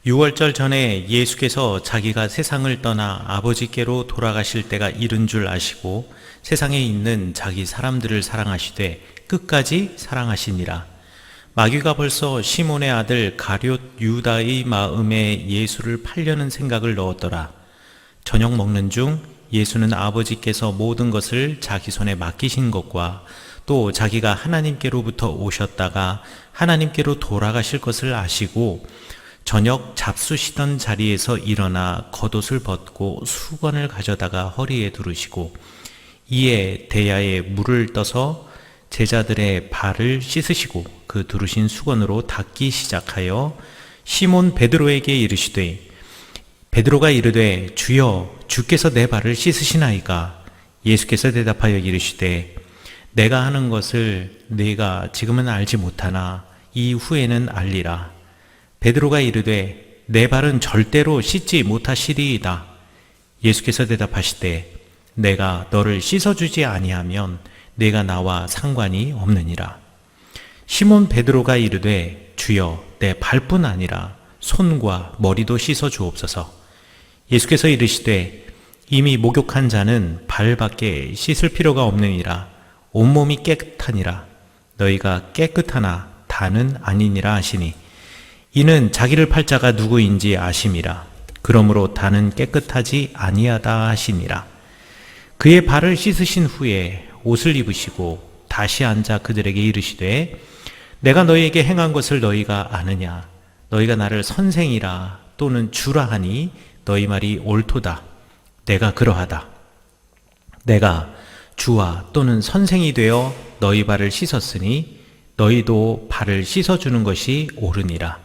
유월절 전에 예수께서 자기가 세상을 떠나 아버지께로 돌아가실 때가 이른 줄 아시고 세상에 있는 자기 사람들을 사랑하시되 끝까지 사랑하시니라. 마귀가 벌써 시몬의 아들 가룟 유다의 마음에 예수를 팔려는 생각을 넣었더라. 저녁 먹는 중 예수는 아버지께서 모든 것을 자기 손에 맡기신 것과 또 자기가 하나님께로부터 오셨다가 하나님께로 돌아가실 것을 아시고 저녁 잡수시던 자리에서 일어나 겉옷을 벗고 수건을 가져다가 허리에 두르시고 이에 대야에 물을 떠서 제자들의 발을 씻으시고 그 두르신 수건으로 닦기 시작하여 시몬 베드로에게 이르시되 베드로가 이르되 주여 주께서 내 발을 씻으시나이까? 예수께서 대답하여 이르시되 내가 하는 것을 네가 지금은 알지 못하나 이후에는 알리라. 베드로가 이르되 내 발은 절대로 씻지 못하시리이다. 예수께서 대답하시되 내가 너를 씻어주지 아니하면 내가 나와 상관이 없느니라. 시몬 베드로가 이르되 주여 내 발뿐 아니라 손과 머리도 씻어 주옵소서. 예수께서 이르시되 이미 목욕한 자는 발밖에 씻을 필요가 없느니라. 온몸이 깨끗하니라. 너희가 깨끗하나 다는 아니니라 하시니 이는 자기를 팔 자가 누구인지 아심이라. 그러므로 다는 깨끗하지 아니하다 하시니라. 그의 발을 씻으신 후에 옷을 입으시고 다시 앉아 그들에게 이르시되 내가 너희에게 행한 것을 너희가 아느냐? 너희가 나를 선생이라 또는 주라 하니 너희 말이 옳도다. 내가 그러하다. 내가 주와 또는 선생이 되어 너희 발을 씻었으니 너희도 발을 씻어주는 것이 옳으니라.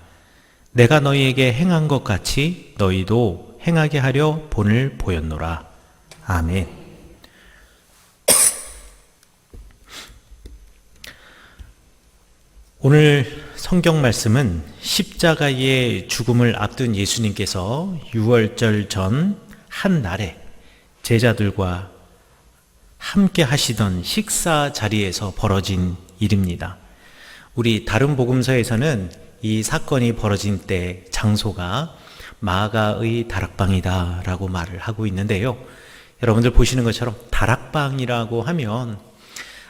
내가 너희에게 행한 것 같이 너희도 행하게 하려 본을 보였노라. 아멘. 오늘 성경 말씀은 십자가의 죽음을 앞둔 예수님께서 유월절 전 한 날에 제자들과 함께 하시던 식사 자리에서 벌어진 일입니다. 우리 다른 복음서에서는 이 사건이 벌어진 때 장소가 마가의 다락방이다 라고 말을 하고 있는데요. 여러분들 보시는 것처럼 다락방이라고 하면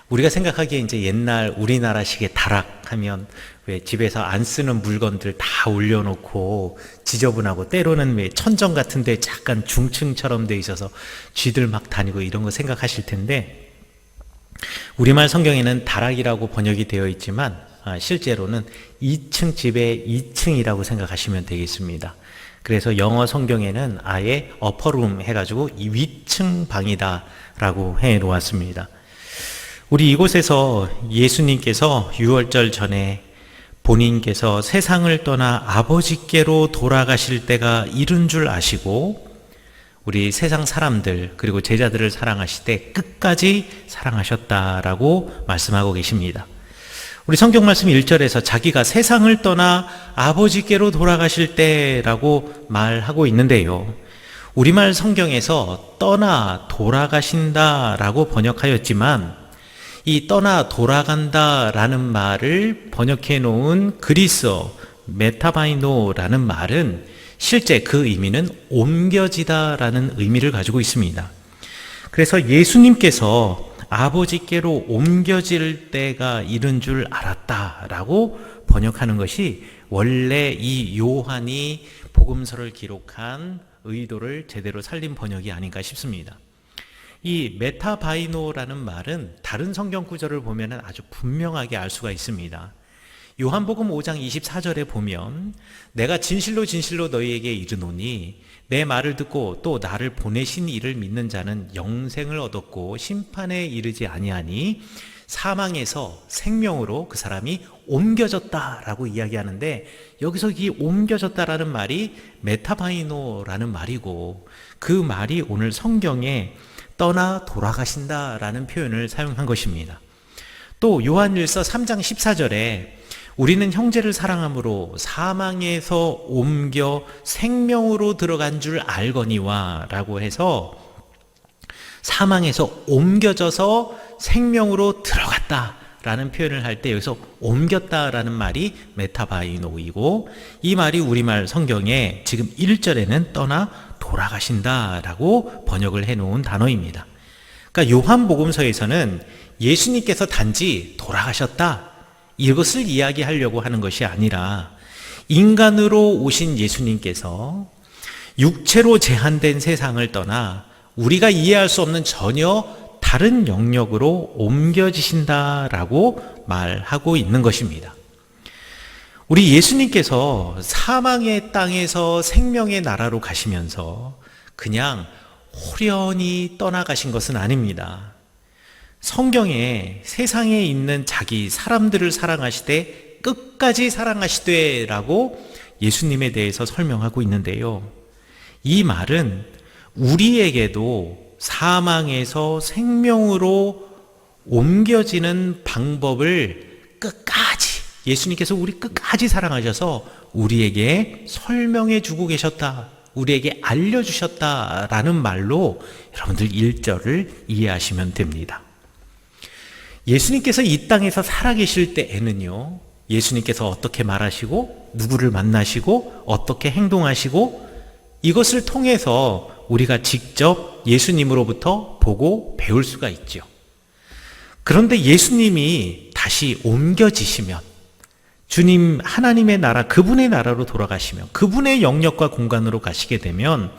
우리가 생각하기에 이제 옛날 우리나라식의 다락 하면 왜 집에서 안 쓰는 물건들 다 올려놓고 지저분하고 때로는 왜 천정 같은데 약간 중층처럼 돼 있어서 쥐들 막 다니고 이런 거 생각하실 텐데 우리말 성경에는 다락이라고 번역이 되어 있지만 실제로는 2층 집의 2층이라고 생각하시면 되겠습니다. 그래서 영어 성경에는 아예 어퍼룸 해가지고 이 위층 방이다 라고 해 놓았습니다. 우리 이곳에서 예수님께서 유월절 전에 본인께서 세상을 떠나 아버지께로 돌아가실 때가 이른 줄 아시고 우리 세상 사람들 그리고 제자들을 사랑하시되 끝까지 사랑하셨다라고 말씀하고 계십니다. 우리 성경 말씀 1절에서 자기가 세상을 떠나 아버지께로 돌아가실 때라고 말하고 있는데요. 우리말 성경에서 떠나 돌아가신다라고 번역하였지만 이 떠나 돌아간다라는 말을 번역해 놓은 그리스어 메타바이노라는 말은 실제 그 의미는 옮겨지다라는 의미를 가지고 있습니다. 그래서 예수님께서 아버지께로 옮겨질 때가 이른 줄 알았다라고 번역하는 것이 원래 이 요한이 복음서를 기록한 의도를 제대로 살린 번역이 아닌가 싶습니다. 이 메타바이노라는 말은 다른 성경 구절을 보면 아주 분명하게 알 수가 있습니다. 요한복음 5장 24절에 보면 내가 진실로 진실로 너희에게 이르노니 내 말을 듣고 또 나를 보내신 이를 믿는 자는 영생을 얻었고 심판에 이르지 아니하니 사망에서 생명으로 그 사람이 옮겨졌다라고 이야기하는데 여기서 이 옮겨졌다라는 말이 메타바이노라는 말이고 그 말이 오늘 성경에 떠나 돌아가신다라는 표현을 사용한 것입니다. 또 요한일서 3장 14절에 우리는 형제를 사랑함으로 사망에서 옮겨 생명으로 들어간 줄 알거니와 라고 해서 사망에서 옮겨져서 생명으로 들어갔다 라는 표현을 할 때 여기서 옮겼다라는 말이 메타바이노이고, 이 말이 우리말 성경에 지금 1절에는 떠나 돌아가신다라고 번역을 해놓은 단어입니다. 그러니까 요한복음서에서는 예수님께서 단지 돌아가셨다, 이것을 이야기하려고 하는 것이 아니라 인간으로 오신 예수님께서 육체로 제한된 세상을 떠나 우리가 이해할 수 없는 전혀 다른 영역으로 옮겨지신다라고 말하고 있는 것입니다. 우리 예수님께서 사망의 땅에서 생명의 나라로 가시면서 그냥 호련히 떠나가신 것은 아닙니다. 성경에 세상에 있는 자기 사람들을 사랑하시되 끝까지 사랑하시되 라고 예수님에 대해서 설명하고 있는데요. 이 말은 우리에게도 사망에서 생명으로 옮겨지는 방법을 끝까지, 예수님께서 우리 끝까지 사랑하셔서 우리에게 설명해 주고 계셨다, 우리에게 알려주셨다라는 말로 여러분들 1절을 이해하시면 됩니다. 예수님께서 이 땅에서 살아계실 때에는요, 예수님께서 어떻게 말하시고 누구를 만나시고 어떻게 행동하시고, 이것을 통해서 우리가 직접 예수님으로부터 보고 배울 수가 있죠. 그런데 예수님이 다시 옮겨지시면, 주님 하나님의 나라, 그분의 나라로 돌아가시면, 그분의 영역과 공간으로 가시게 되면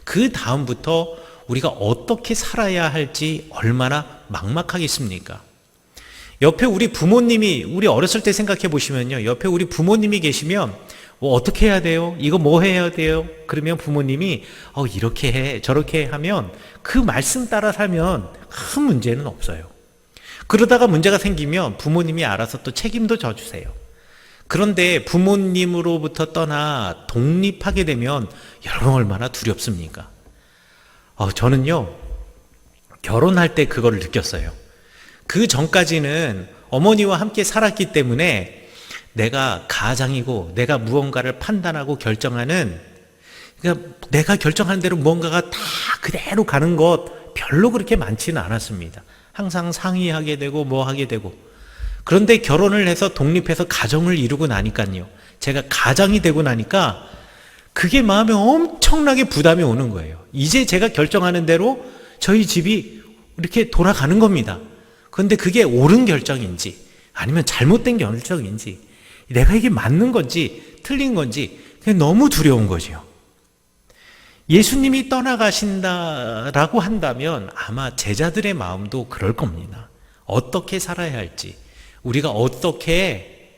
그 다음부터 우리가 어떻게 살아야 할지 얼마나 막막하겠습니까? 옆에 우리 부모님이, 우리 어렸을 때 생각해 보시면요, 옆에 우리 부모님이 계시면 뭐 어떻게 해야 돼요? 이거 뭐 해야 돼요? 그러면 부모님이 이렇게 해, 저렇게 하면 그 말씀 따라 살면 큰 문제는 없어요. 그러다가 문제가 생기면 부모님이 알아서 또 책임도 져주세요. 그런데 부모님으로부터 떠나 독립하게 되면 여러분 얼마나 두렵습니까? 저는요, 결혼할 때 그거를 느꼈어요. 그 전까지는 어머니와 함께 살았기 때문에 내가 가장이고 내가 무언가를 판단하고 결정하는, 그러니까 내가 결정한 대로 무언가가 다 그대로 가는 것 별로 그렇게 많지는 않았습니다. 항상 상의하게 되고 뭐 하게 되고. 그런데 결혼을 해서 독립해서 가정을 이루고 나니까요, 제가 가장이 되고 나니까 그게 마음에 엄청나게 부담이 오는 거예요. 이제 제가 결정하는 대로 저희 집이 이렇게 돌아가는 겁니다. 그런데 그게 옳은 결정인지 아니면 잘못된 결정인지, 내가 이게 맞는 건지 틀린 건지 그냥 너무 두려운 거죠. 예수님이 떠나가신다라고 한다면 아마 제자들의 마음도 그럴 겁니다. 어떻게 살아야 할지, 우리가 어떻게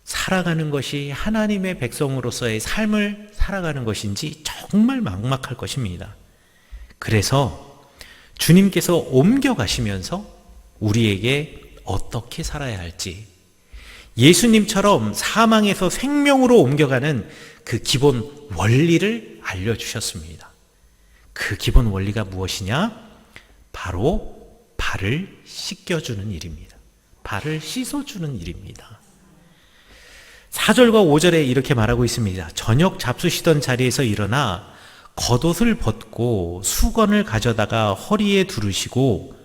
살아가는 것이 하나님의 백성으로서의 삶을 살아가는 것인지 정말 막막할 것입니다. 그래서 주님께서 옮겨가시면서 우리에게 어떻게 살아야 할지, 예수님처럼 사망에서 생명으로 옮겨가는 그 기본 원리를 알려주셨습니다. 그 기본 원리가 무엇이냐? 바로 발을 씻겨주는 일입니다. 발을 씻어주는 일입니다. 4절과 5절에 이렇게 말하고 있습니다. 저녁 잡수시던 자리에서 일어나 겉옷을 벗고 수건을 가져다가 허리에 두르시고,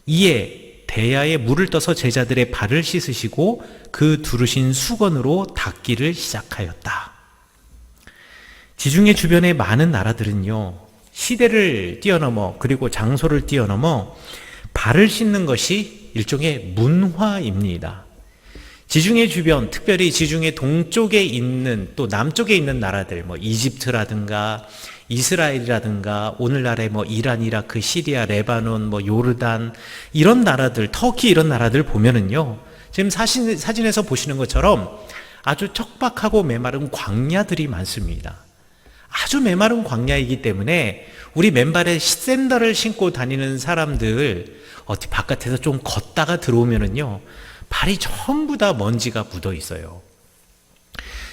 이에 대야에 물을 떠서 제자들의 발을 씻으시고 그 두르신 수건으로 닦기를 시작하였다. 지중해 주변의 많은 나라들은요, 시대를 뛰어넘어, 그리고 장소를 뛰어넘어 발을 씻는 것이 일종의 문화입니다. 지중해 주변, 특별히 지중해 동쪽에 있는, 또 남쪽에 있는 나라들, 이집트라든가 이스라엘이라든가 오늘날의 이란, 이라크, 시리아, 레바논, 요르단, 이런 나라들, 터키 이런 나라들 보면은요, 지금 사진에서 보시는 것처럼 아주 척박하고 메마른 광야들이 많습니다. 아주 메마른 광야이기 때문에 우리 맨발에 샌들을 신고 다니는 사람들, 어디 바깥에서 좀 걷다가 들어오면은요, 발이 전부 다 먼지가 묻어 있어요.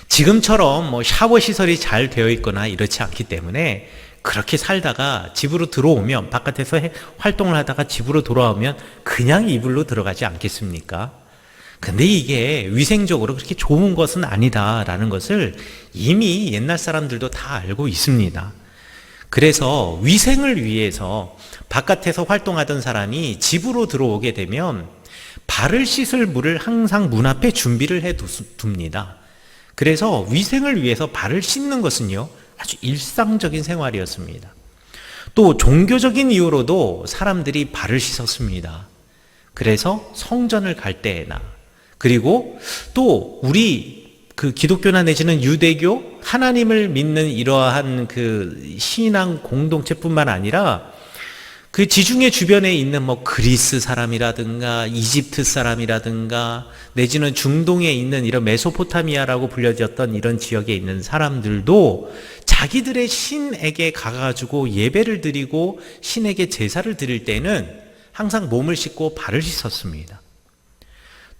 지금처럼 샤워 시설이 잘 되어 있거나 이렇지 않기 때문에 그렇게 살다가 집으로 들어오면, 바깥에서 활동을 하다가 집으로 돌아오면 그냥 이불로 들어가지 않겠습니까? 근데 이게 위생적으로 그렇게 좋은 것은 아니다라는 것을 이미 옛날 사람들도 다 알고 있습니다. 그래서 위생을 위해서 바깥에서 활동하던 사람이 집으로 들어오게 되면 발을 씻을 물을 항상 문 앞에 준비를 해 둡니다. 그래서 위생을 위해서 발을 씻는 것은요, 아주 일상적인 생활이었습니다. 또 종교적인 이유로도 사람들이 발을 씻었습니다. 그래서 성전을 갈 때나, 그리고 또 우리 그 기독교나 내지는 유대교, 하나님을 믿는 이러한 그 신앙 공동체뿐만 아니라 그 지중해 주변에 있는 뭐 그리스 사람이라든가 이집트 사람이라든가 내지는 중동에 있는 이런 메소포타미아라고 불려졌던 이런 지역에 있는 사람들도 자기들의 신에게 가가지고 예배를 드리고 신에게 제사를 드릴 때는 항상 몸을 씻고 발을 씻었습니다.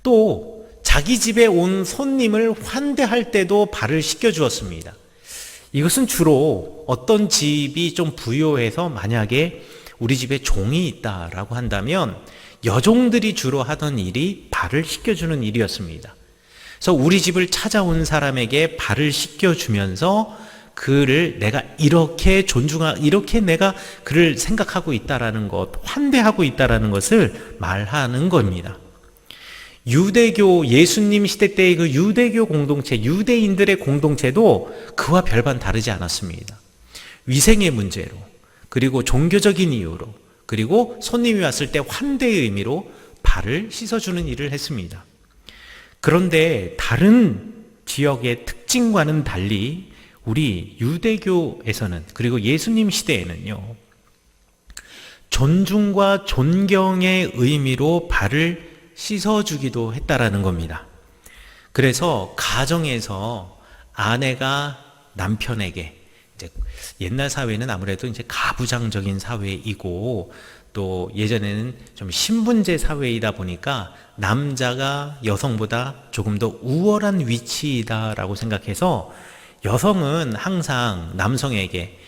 또 자기 집에 온 손님을 환대할 때도 발을 씻겨 주었습니다. 이것은 주로 어떤 집이 좀 부유해서 만약에 우리 집에 종이 있다라고 한다면 여종들이 주로 하던 일이 발을 씻겨주는 일이었습니다. 그래서 우리 집을 찾아온 사람에게 발을 씻겨주면서 그를 내가 이렇게 이렇게 내가 그를 생각하고 있다라는 것, 환대하고 있다라는 것을 말하는 겁니다. 유대교, 예수님 시대 때의 그 유대교 공동체, 유대인들의 공동체도 그와 별반 다르지 않았습니다. 위생의 문제로, 그리고 종교적인 이유로, 그리고 손님이 왔을 때 환대의 의미로 발을 씻어주는 일을 했습니다. 그런데 다른 지역의 특징과는 달리 우리 유대교에서는, 그리고 예수님 시대에는요, 존중과 존경의 의미로 발을 씻어주기도 했다라는 겁니다. 그래서 가정에서 아내가 남편에게, 이제 옛날 사회는 아무래도 이제 가부장적인 사회이고 또 예전에는 좀 신분제 사회이다 보니까 남자가 여성보다 조금 더 우월한 위치이다라고 생각해서 여성은 항상 남성에게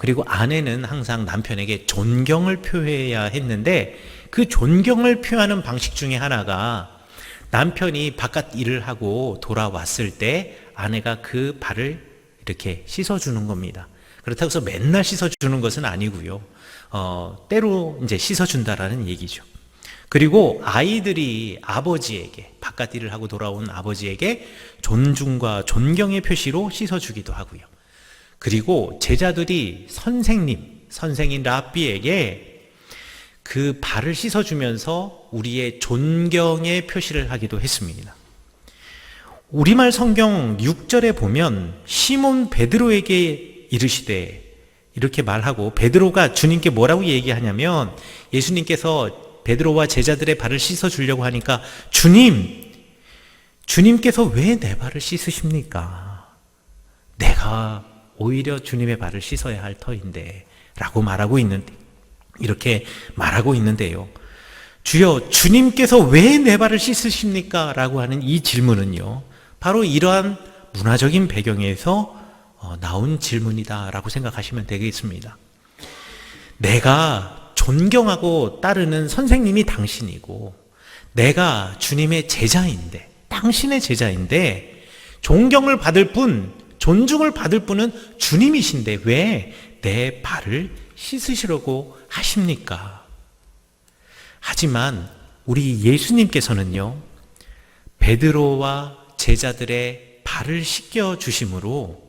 그리고 아내는 항상 남편에게 존경을 표해야 했는데, 그 존경을 표하는 방식 중에 하나가 남편이 바깥 일을 하고 돌아왔을 때 아내가 그 발을 이렇게 씻어주는 겁니다. 그렇다고 해서 맨날 씻어주는 것은 아니고요. 때로 이제 씻어준다라는 얘기죠. 그리고 아이들이 아버지에게, 바깥 일을 하고 돌아온 아버지에게 존중과 존경의 표시로 씻어주기도 하고요. 그리고 제자들이 선생인 랍비에게 그 발을 씻어주면서 우리의 존경의 표시를 하기도 했습니다. 우리말 성경 6절에 보면 시몬 베드로에게 이르시되, 이렇게 말하고 베드로가 주님께 뭐라고 얘기하냐면, 예수님께서 베드로와 제자들의 발을 씻어주려고 하니까 주님께서 왜 내 발을 씻으십니까? 내가 오히려 주님의 발을 씻어야 할 터인데 라고 말하고 있는데, 이렇게 말하고 있는데요, 주여 주님께서 왜 내 발을 씻으십니까? 라고 하는 이 질문은요, 바로 이러한 문화적인 배경에서 나온 질문이다 라고 생각하시면 되겠습니다. 내가 존경하고 따르는 선생님이 당신이고 내가 주님의 제자인데, 당신의 제자인데 존경을 받을 뿐, 존중을 받을 분은 주님이신데 왜 내 발을 씻으시려고 하십니까? 하지만 우리 예수님께서는요, 베드로와 제자들의 발을 씻겨 주심으로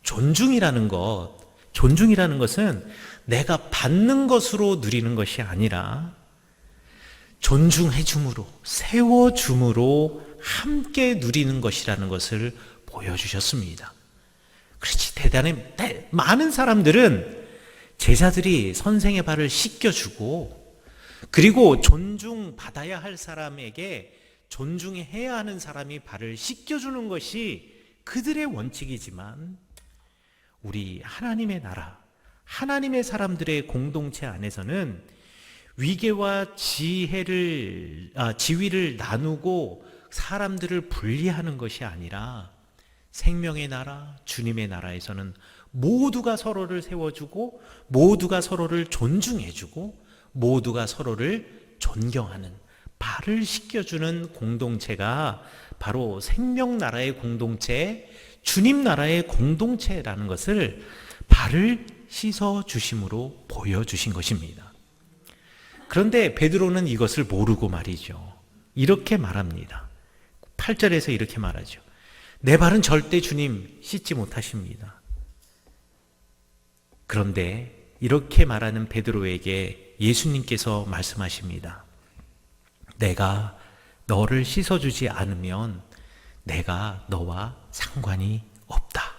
존중이라는 것은 내가 받는 것으로 누리는 것이 아니라 존중해 줌으로, 세워 줌으로 함께 누리는 것이라는 것을 보여주셨습니다. 그렇지, 많은 사람들은 제자들이 선생의 발을 씻겨주고, 그리고 존중받아야 할 사람에게 존중해야 하는 사람이 발을 씻겨주는 것이 그들의 원칙이지만, 우리 하나님의 나라, 하나님의 사람들의 공동체 안에서는 위계와 지위를 나누고 사람들을 분리하는 것이 아니라 생명의 나라, 주님의 나라에서는 모두가 서로를 세워주고, 모두가 서로를 존중해주고, 모두가 서로를 존경하는, 발을 씻겨주는 공동체가 바로 생명나라의 공동체, 주님 나라의 공동체라는 것을 발을 씻어주심으로 보여주신 것입니다. 그런데 베드로는 이것을 모르고 말이죠, 이렇게 말합니다. 8절에서 이렇게 말하죠. 내 발은 절대 주님 씻지 못하십니다. 그런데 이렇게 말하는 베드로에게 예수님께서 말씀하십니다. 내가 너를 씻어주지 않으면 내가 너와 상관이 없다.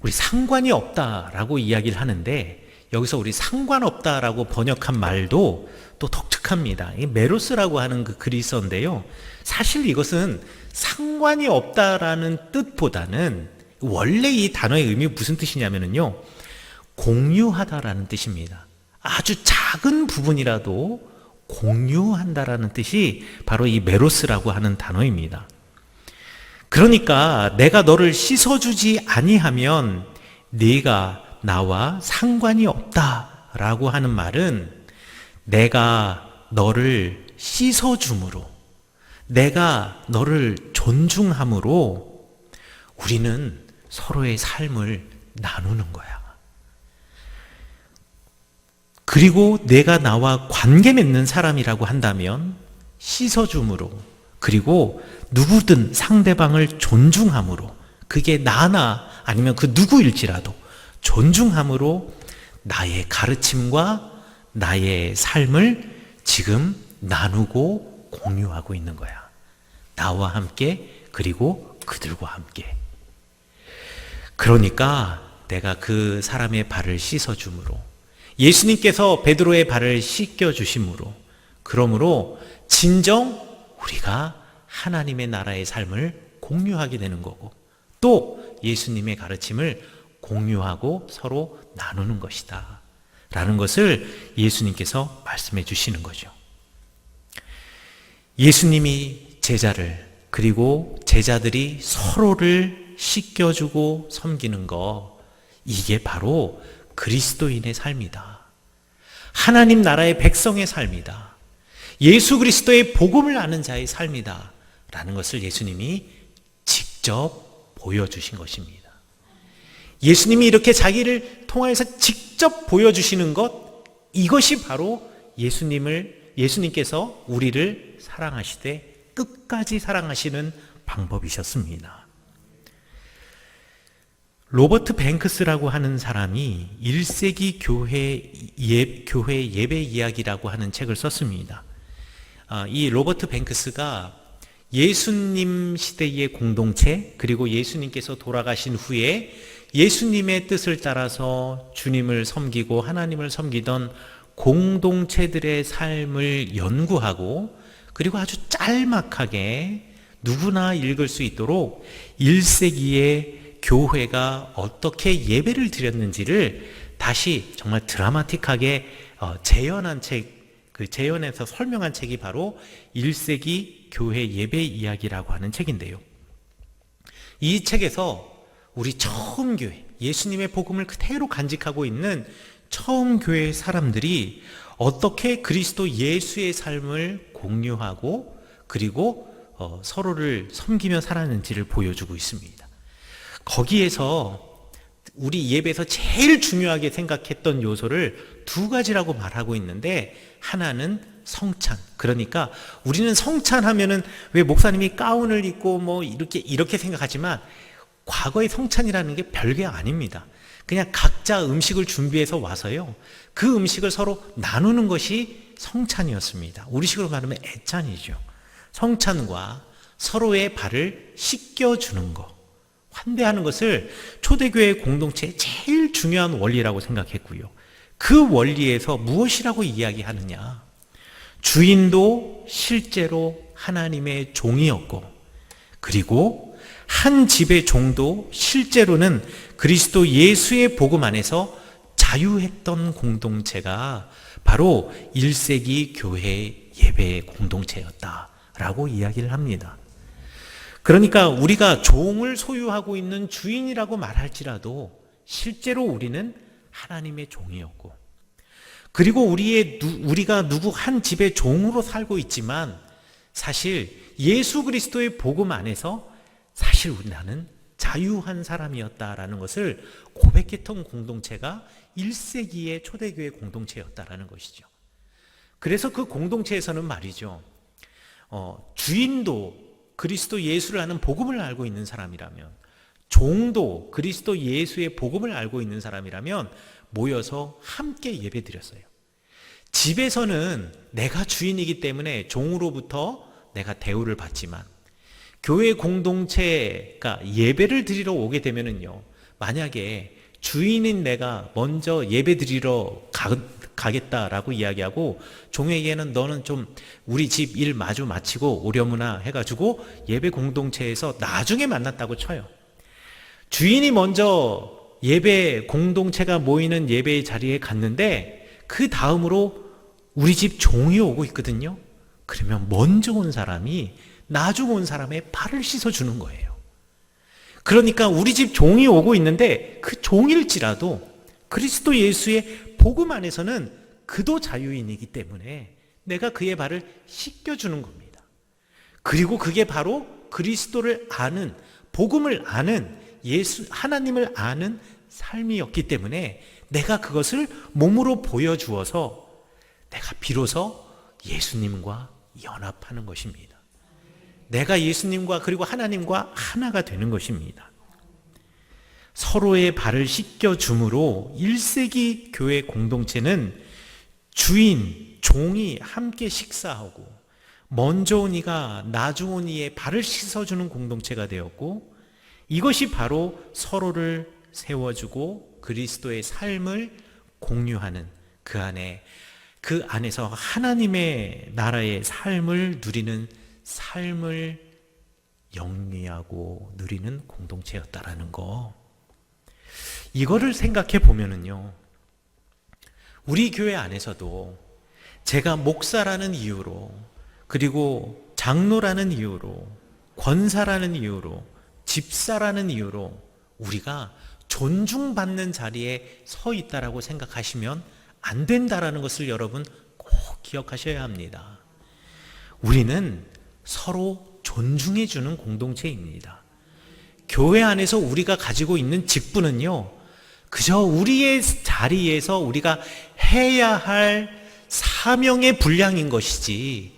우리 상관이 없다라고 이야기를 하는데 여기서 우리 상관없다라고 번역한 말도 또 독특합니다. 이 메로스라고 하는 그 그리스어인데요. 사실 이것은 상관이 없다라는 뜻보다는 원래 이 단어의 의미가 무슨 뜻이냐면요. 공유하다라는 뜻입니다. 아주 작은 부분이라도 공유한다라는 뜻이 바로 이 메로스라고 하는 단어입니다. 그러니까 내가 너를 씻어주지 아니하면 네가 나와 상관이 없다라고 하는 말은 내가 너를 씻어줌으로, 내가 너를 존중함으로 우리는 서로의 삶을 나누는 거야. 그리고 내가 나와 관계 맺는 사람이라고 한다면 씻어줌으로, 그리고 누구든 상대방을 존중함으로, 그게 나나 아니면 그 누구일지라도 존중함으로 나의 가르침과 나의 삶을 지금 나누고 공유하고 있는 거야. 나와 함께, 그리고 그들과 함께. 그러니까 내가 그 사람의 발을 씻어줌으로, 예수님께서 베드로의 발을 씻겨주심으로, 그러므로 진정 우리가 하나님의 나라의 삶을 공유하게 되는 거고, 또 예수님의 가르침을 공유하고 서로 나누는 것이다 라는 것을 예수님께서 말씀해 주시는 거죠. 예수님이 제자를, 그리고 제자들이 서로를 씻겨주고 섬기는 거, 이게 바로 그리스도인의 삶이다. 하나님 나라의 백성의 삶이다. 예수 그리스도의 복음을 아는 자의 삶이다 라는 것을 예수님이 직접 보여주신 것입니다. 예수님이 이렇게 자기를 통하여서 직접 보여주시는 것, 이것이 바로 예수님께서 우리를 사랑하시되 끝까지 사랑하시는 방법이셨습니다. 로버트 뱅크스라고 하는 사람이 1세기 교회 예배 이야기라고 하는 책을 썼습니다. 이 로버트 뱅크스가 예수님 시대의 공동체, 그리고 예수님께서 돌아가신 후에 예수님의 뜻을 따라서 주님을 섬기고 하나님을 섬기던 공동체들의 삶을 연구하고, 그리고 아주 짤막하게 누구나 읽을 수 있도록 1세기의 교회가 어떻게 예배를 드렸는지를 다시 정말 드라마틱하게 재현한 책, 그 재현해서 설명한 책이 바로 1세기 교회 예배 이야기라고 하는 책인데요. 이 책에서 우리 처음 교회, 예수님의 복음을 그대로 간직하고 있는 처음 교회 사람들이 어떻게 그리스도 예수의 삶을 공유하고, 그리고 서로를 섬기며 살았는지를 보여주고 있습니다. 거기에서 우리 예배에서 제일 중요하게 생각했던 요소를 두 가지라고 말하고 있는데, 하나는 성찬. 그러니까 우리는 성찬하면은 왜 목사님이 가운을 입고 뭐 이렇게 생각하지만, 과거의 성찬이라는 게 별게 아닙니다. 그냥 각자 음식을 준비해서 와서요, 그 음식을 서로 나누는 것이 성찬이었습니다. 우리식으로 말하면 애찬이죠. 성찬과 서로의 발을 씻겨주는 것, 환대하는 것을 초대교회 공동체의 제일 중요한 원리라고 생각했고요. 그 원리에서 무엇이라고 이야기하느냐? 주인도 실제로 하나님의 종이었고, 그리고 한 집의 종도 실제로는 그리스도 예수의 복음 안에서 자유했던 공동체가 바로 1세기 교회 예배 공동체였다라고 이야기를 합니다. 그러니까 우리가 종을 소유하고 있는 주인이라고 말할지라도 실제로 우리는 하나님의 종이었고, 그리고 우리가 누구 한 집의 종으로 살고 있지만, 사실 예수 그리스도의 복음 안에서 사실 나는 자유한 사람이었다라는 것을 고백했던 공동체가 1세기의 초대교회 공동체였다라는 것이죠. 그래서 그 공동체에서는 말이죠, 주인도 그리스도 예수를 아는 복음을 알고 있는 사람이라면, 종도 그리스도 예수의 복음을 알고 있는 사람이라면 모여서 함께 예배드렸어요. 집에서는 내가 주인이기 때문에 종으로부터 내가 대우를 받지만, 교회 공동체가 예배를 드리러 오게 되면은요, 만약에 주인인 내가 먼저 예배 드리러 가겠다라고 이야기하고, 종에게는 너는 좀 우리 집 일 마주 마치고 오려무나 해가지고 예배 공동체에서 나중에 만났다고 쳐요. 주인이 먼저 예배 공동체가 모이는 예배의 자리에 갔는데 그 다음으로 우리 집 종이 오고 있거든요. 그러면 먼저 온 사람이 나중 온 사람의 발을 씻어주는 거예요. 그러니까 우리 집 종이 오고 있는데 그 종일지라도 그리스도 예수의 복음 안에서는 그도 자유인이기 때문에 내가 그의 발을 씻겨주는 겁니다. 그리고 그게 바로 그리스도를 아는, 복음을 아는, 예수 하나님을 아는 삶이었기 때문에 내가 그것을 몸으로 보여주어서 내가 비로소 예수님과 연합하는 것입니다. 내가 예수님과 그리고 하나님과 하나가 되는 것입니다. 서로의 발을 씻겨줌으로 1세기 교회 공동체는 주인, 종이 함께 식사하고 먼저 온 이가 나중 온 이의 발을 씻어주는 공동체가 되었고, 이것이 바로 서로를 세워주고 그리스도의 삶을 공유하는 그 안에서 하나님의 나라의 삶을 누리는 삶을 영위하고 누리는 공동체였다라는 거. 이거를 생각해 보면은요, 우리 교회 안에서도 제가 목사라는 이유로, 그리고 장로라는 이유로, 권사라는 이유로, 집사라는 이유로 우리가 존중받는 자리에 서 있다라고 생각하시면 안 된다라는 것을 여러분 꼭 기억하셔야 합니다. 우리는 서로 존중해 주는 공동체입니다. 교회 안에서 우리가 가지고 있는 직분은요, 그저 우리의 자리에서 우리가 해야 할 사명의 분량인 것이지,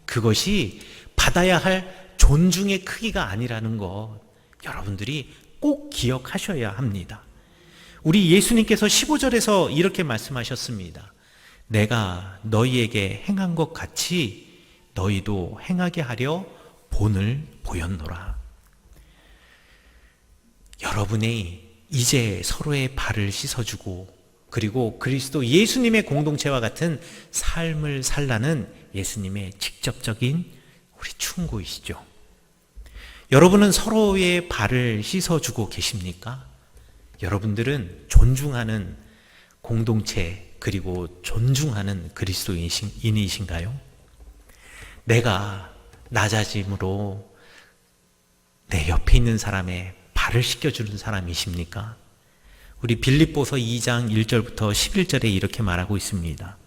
그것이 받아야 할 존중의 크기가 아니라는 것, 여러분들이 꼭 기억하셔야 합니다. 우리 예수님께서 15절에서 이렇게 말씀하셨습니다. 내가 너희에게 행한 것 같이 너희도 행하게 하려 본을 보였노라. 여러분이 이제 서로의 발을 씻어주고, 그리고 그리스도 예수님의 공동체와 같은 삶을 살라는 예수님의 직접적인 우리 충고이시죠. 여러분은 서로의 발을 씻어주고 계십니까? 여러분들은 존중하는 공동체, 그리고 존중하는 그리스도인이신가요? 내가 낮아짐으로 내 옆에 있는 사람의 발을 씻겨주는 사람이십니까? 우리 빌립보서 2장 1절부터 11절에 이렇게 말하고 있습니다.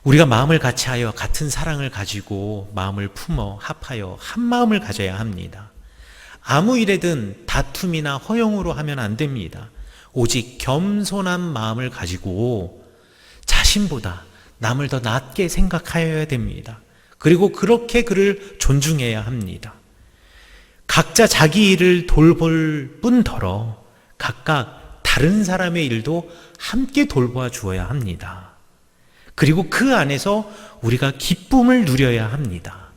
우리가 마음을 같이하여 같은 사랑을 가지고 마음을 품어 합하여 한 마음을 가져야 합니다. 아무 일에든 다툼이나 허용으로 하면 안 됩니다. 오직 겸손한 마음을 가지고 자신보다 남을 더 낮게 생각하여야 됩니다. 그리고 그렇게 그를 존중해야 합니다. 각자 자기 일을 돌볼 뿐더러 각각 다른 사람의 일도 함께 돌보아 주어야 합니다. 그리고 그 안에서 우리가 기쁨을 누려야 합니다.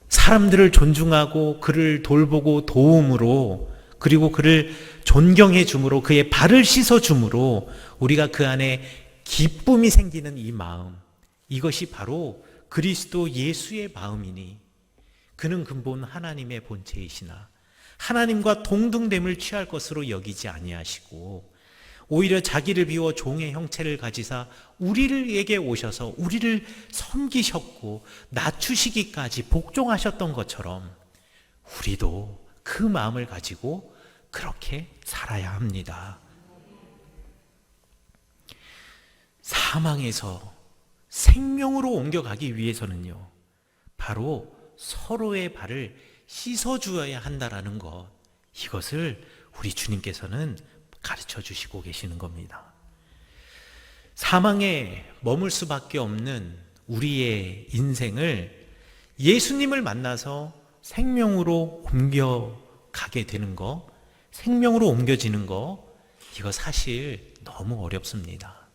사람들을 존중하고 그를 돌보고 도움으로, 그리고 그를 존경해 줌으로, 그의 발을 씻어 줌으로 우리가 그 안에 기쁨이 생기는 이 마음, 이것이 바로 그리스도 예수의 마음이니 그는 근본 하나님의 본체이시나 하나님과 동등됨을 취할 것으로 여기지 아니하시고 오히려 자기를 비워 종의 형체를 가지사 우리에게 오셔서 우리를 섬기셨고 낮추시기까지 복종하셨던 것처럼 우리도 그 마음을 가지고 그렇게 살아야 합니다. 사망에서 생명으로 옮겨가기 위해서는요, 바로 서로의 발을 씻어주어야 한다라는 것, 이것을 우리 주님께서는 가르쳐 주시고 계시는 겁니다. 사망에 머물 수밖에 없는 우리의 인생을 예수님을 만나서 생명으로 옮겨가게 되는 거, 생명으로 옮겨지는 거, 이거 사실 너무 어렵습니다.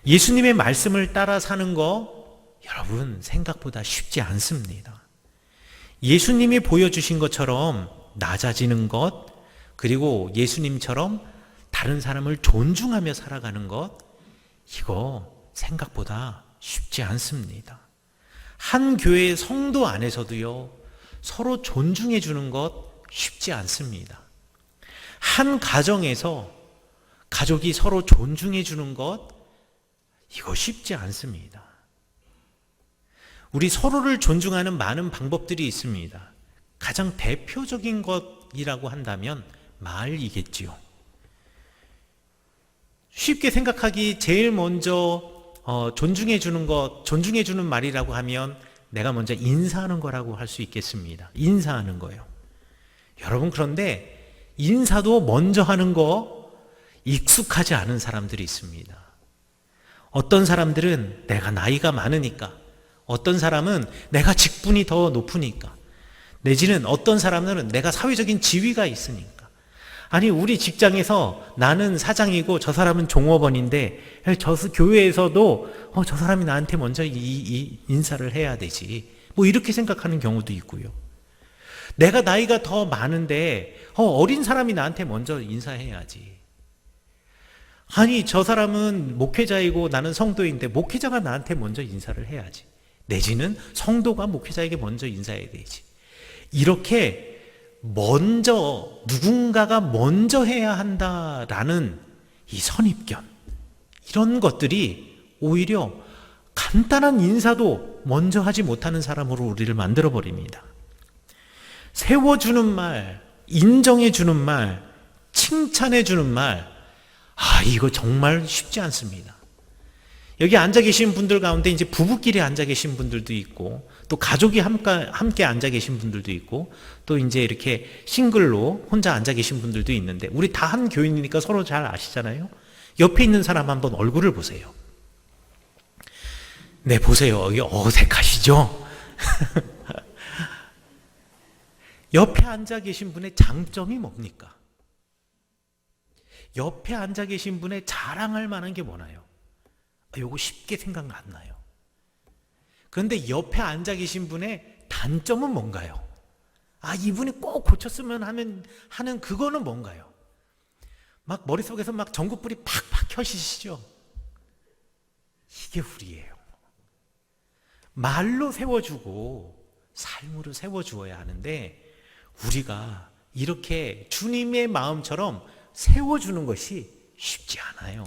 예수님의 말씀을 따라 사는 거, 여러분 생각보다 쉽지 않습니다. 예수님이 보여주신 것처럼 낮아지는 것, 그리고 예수님처럼 다른 사람을 존중하며 살아가는 것, 이거 생각보다 쉽지 않습니다. 한 교회의 성도 안에서도요, 서로 존중해 주는 것 쉽지 않습니다. 한 가정에서 가족이 서로 존중해 주는 것, 이거 쉽지 않습니다. 우리 서로를 존중하는 많은 방법들이 있습니다. 가장 대표적인 것이라고 한다면 말이겠지요. 쉽게 생각하기 제일 먼저 존중해 주는 것, 존중해 주는 말이라고 하면 내가 먼저 인사하는 거라고 할 수 있겠습니다. 인사하는 거예요. 여러분, 그런데 인사도 먼저 하는 거 익숙하지 않은 사람들이 있습니다. 어떤 사람들은 내가 나이가 많으니까, 어떤 사람은 내가 직분이 더 높으니까, 내지는 어떤 사람들은 내가 사회적인 지위가 있으니까. 아니, 우리 직장에서 나는 사장이고 저 사람은 종업원인데 저 교회에서도 저 사람이 나한테 먼저 이 인사를 해야 되지, 뭐 이렇게 생각하는 경우도 있고요. 내가 나이가 더 많은데 어린 사람이 나한테 먼저 인사해야지. 아니, 저 사람은 목회자이고 나는 성도인데 목회자가 나한테 먼저 인사를 해야지, 내지는 성도가 목회자에게 먼저 인사해야 되지. 이렇게 먼저, 누군가가 먼저 해야 한다라는 이 선입견, 이런 것들이 오히려 간단한 인사도 먼저 하지 못하는 사람으로 우리를 만들어 버립니다. 세워주는 말, 인정해주는 말, 칭찬해주는 말, 이거 정말 쉽지 않습니다. 여기 앉아 계신 분들 가운데 이제 부부끼리 앉아 계신 분들도 있고, 또 가족이 함께 앉아 계신 분들도 있고, 또 이제 이렇게 싱글로 혼자 앉아 계신 분들도 있는데, 우리 다 한 교인이니까 서로 잘 아시잖아요. 옆에 있는 사람 한번 얼굴을 보세요. 네, 보세요. 여기 어색하시죠? 옆에 앉아 계신 분의 장점이 뭡니까? 옆에 앉아 계신 분의 자랑할 만한 게 뭐나요? 요거 쉽게 생각 안 나요. 그런데 옆에 앉아 계신 분의 단점은 뭔가요? 이분이 꼭 고쳤으면 하는 그거는 뭔가요? 막 머릿속에서 막 전구불이 팍팍 켜지시죠? 이게 우리예요. 말로 세워주고 삶으로 세워주어야 하는데, 우리가 이렇게 주님의 마음처럼 세워주는 것이 쉽지 않아요.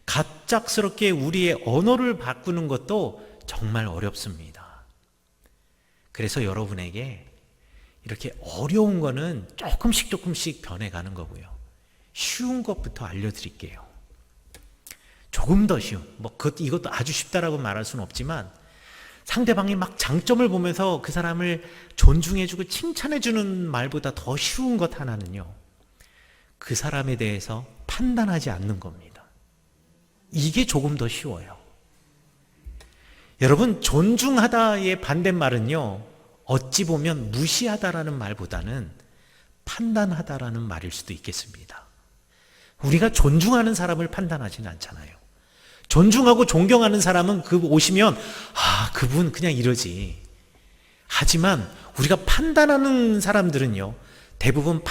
갑작스럽게 우리의 언어를 바꾸는 것도 정말 어렵습니다. 그래서 여러분에게 이렇게 어려운 거는 조금씩 변해가는 거고요. 쉬운 것부터 알려드릴게요. 조금 더 쉬운, 이것도 아주 쉽다라고 말할 수는 없지만, 상대방이 막 장점을 보면서 그 사람을 존중해주고 칭찬해주는 말보다 더 쉬운 것 하나는요, 그 사람에 대해서 판단하지 않는 겁니다. 이게 조금 더 쉬워요. 여러분, 존중하다의 반대말은요, 어찌 보면 무시하다라는 말보다는 판단하다라는 말일 수도 있겠습니다. 우리가 존중하는 사람을 판단하지는 않잖아요. 존중하고 존경하는 사람은 오시면 그분 그냥 이러지. 하지만 우리가 판단하는 사람들은요, 대부분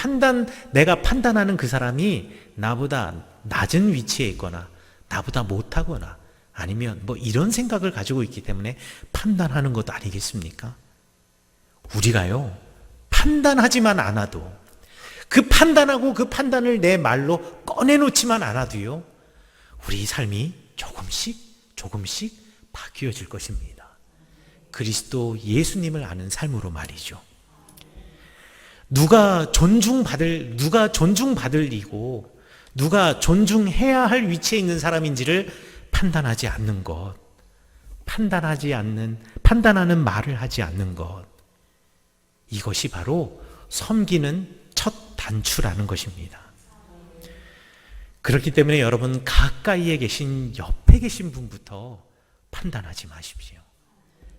내가 판단하는 그 사람이 나보다 낮은 위치에 있거나 나보다 못하거나 아니면 이런 생각을 가지고 있기 때문에 판단하는 것 아니겠습니까? 우리가요, 판단하지만 않아도, 그 판단하고 그 판단을 내 말로 꺼내놓지만 않아도요, 우리 삶이 조금씩 바뀌어질 것입니다. 그리스도 예수님을 아는 삶으로 말이죠. 누가 존중받을 이고 누가 존중해야 할 위치에 있는 사람인지를 판단하지 않는 것, 판단하는 말을 하지 않는 것, 이것이 바로 섬기는 첫 단추라는 것입니다. 그렇기 때문에 여러분, 가까이에 계신, 옆에 계신 분부터 판단하지 마십시오.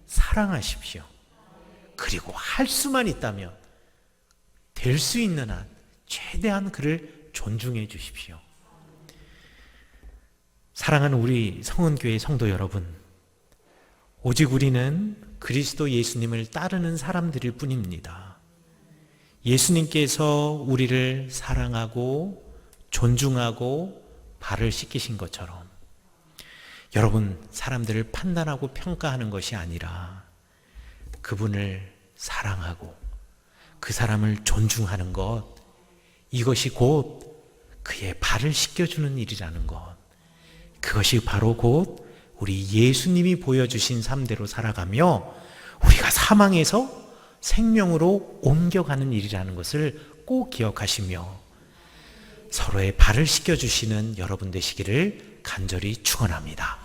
사랑하십시오. 그리고 할 수만 있다면 될 수 있는 한 최대한 그를 존중해 주십시오. 사랑하는 우리 성은교회 성도 여러분, 오직 우리는 그리스도 예수님을 따르는 사람들일 뿐입니다. 예수님께서 우리를 사랑하고 존중하고 발을 씻기신 것처럼 여러분, 사람들을 판단하고 평가하는 것이 아니라 그분을 사랑하고 그 사람을 존중하는 것, 이것이 곧 그의 발을 씻겨주는 일이라는 것, 그것이 바로 곧 우리 예수님이 보여주신 삶대로 살아가며 우리가 사망에서 생명으로 옮겨가는 일이라는 것을 꼭 기억하시며 서로의 발을 씻겨주시는 여러분 되시기를 간절히 축원합니다.